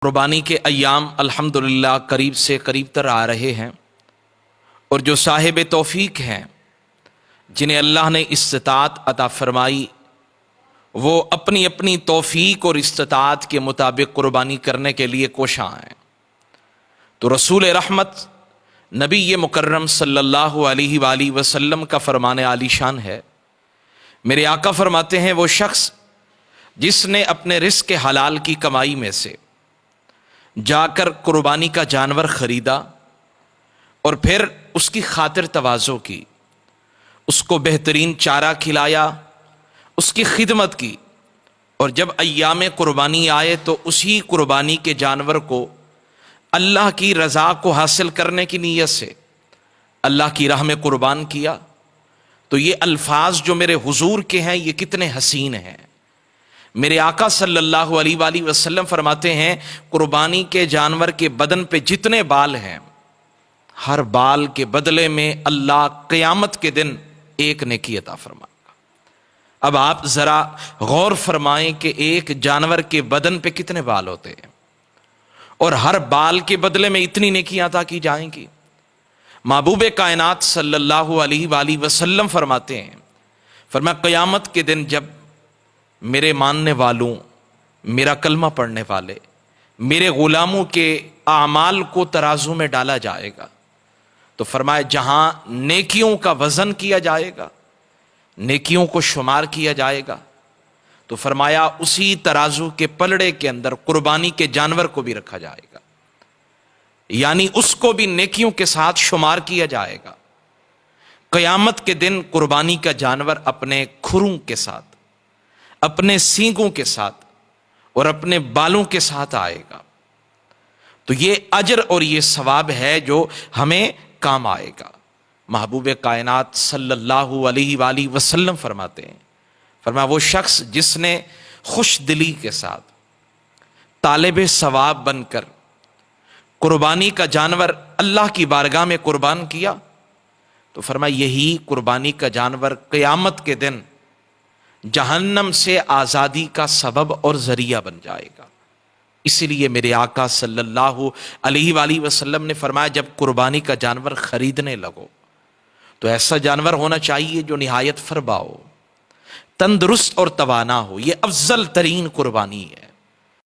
قربانی کے ایام الحمدللہ قریب سے قریب تر آ رہے ہیں، اور جو صاحب توفیق ہیں، جنہیں اللہ نے استطاعت عطا فرمائی، وہ اپنی اپنی توفیق اور استطاعت کے مطابق قربانی کرنے کے لیے کوشاں ہیں۔ تو رسول رحمت نبی مکرم صلی اللہ علیہ وآلہ وسلم کا فرمان عالی شان ہے، میرے آقا فرماتے ہیں وہ شخص جس نے اپنے رزق حلال کی کمائی میں سے جا کر قربانی کا جانور خریدا اور پھر اس کی خاطر تواضع کی، اس کو بہترین چارہ کھلایا، اس کی خدمت کی، اور جب ایام قربانی آئے تو اسی قربانی کے جانور کو اللہ کی رضا کو حاصل کرنے کی نیت سے اللہ کی راہ میں قربان کیا، تو یہ الفاظ جو میرے حضور کے ہیں یہ کتنے حسین ہیں۔ میرے آقا صلی اللہ علیہ وآلہ وسلم فرماتے ہیں قربانی کے جانور کے بدن پہ جتنے بال ہیں، ہر بال کے بدلے میں اللہ قیامت کے دن ایک نیکی عطا فرمائے گا۔ اب آپ ذرا غور فرمائیں کہ ایک جانور کے بدن پہ کتنے بال ہوتے ہیں، اور ہر بال کے بدلے میں اتنی نیکیاں عطا کی جائیں گی۔ محبوب کائنات صلی اللہ علیہ وآلہ وسلم فرماتے ہیں، فرمایا قیامت کے دن جب میرے ماننے والوں، میرا کلمہ پڑھنے والے، میرے غلاموں کے اعمال کو ترازو میں ڈالا جائے گا، تو فرمایا جہاں نیکیوں کا وزن کیا جائے گا، نیکیوں کو شمار کیا جائے گا، تو فرمایا اسی ترازو کے پلڑے کے اندر قربانی کے جانور کو بھی رکھا جائے گا، یعنی اس کو بھی نیکیوں کے ساتھ شمار کیا جائے گا۔ قیامت کے دن قربانی کا جانور اپنے کھروں کے ساتھ، اپنے سینگوں کے ساتھ اور اپنے بالوں کے ساتھ آئے گا، تو یہ اجر اور یہ ثواب ہے جو ہمیں کام آئے گا۔ محبوب کائنات صلی اللہ علیہ وآلہ وسلم فرماتے ہیں، فرمایا وہ شخص جس نے خوش دلی کے ساتھ طالب ثواب بن کر قربانی کا جانور اللہ کی بارگاہ میں قربان کیا، تو فرمایا یہی قربانی کا جانور قیامت کے دن جہنم سے آزادی کا سبب اور ذریعہ بن جائے گا۔ اسی لیے میرے آقا صلی اللہ علیہ وآلہ وسلم نے فرمایا جب قربانی کا جانور خریدنے لگو تو ایسا جانور ہونا چاہیے جو نہایت فربا ہو، تندرست اور توانا ہو، یہ افضل ترین قربانی ہے۔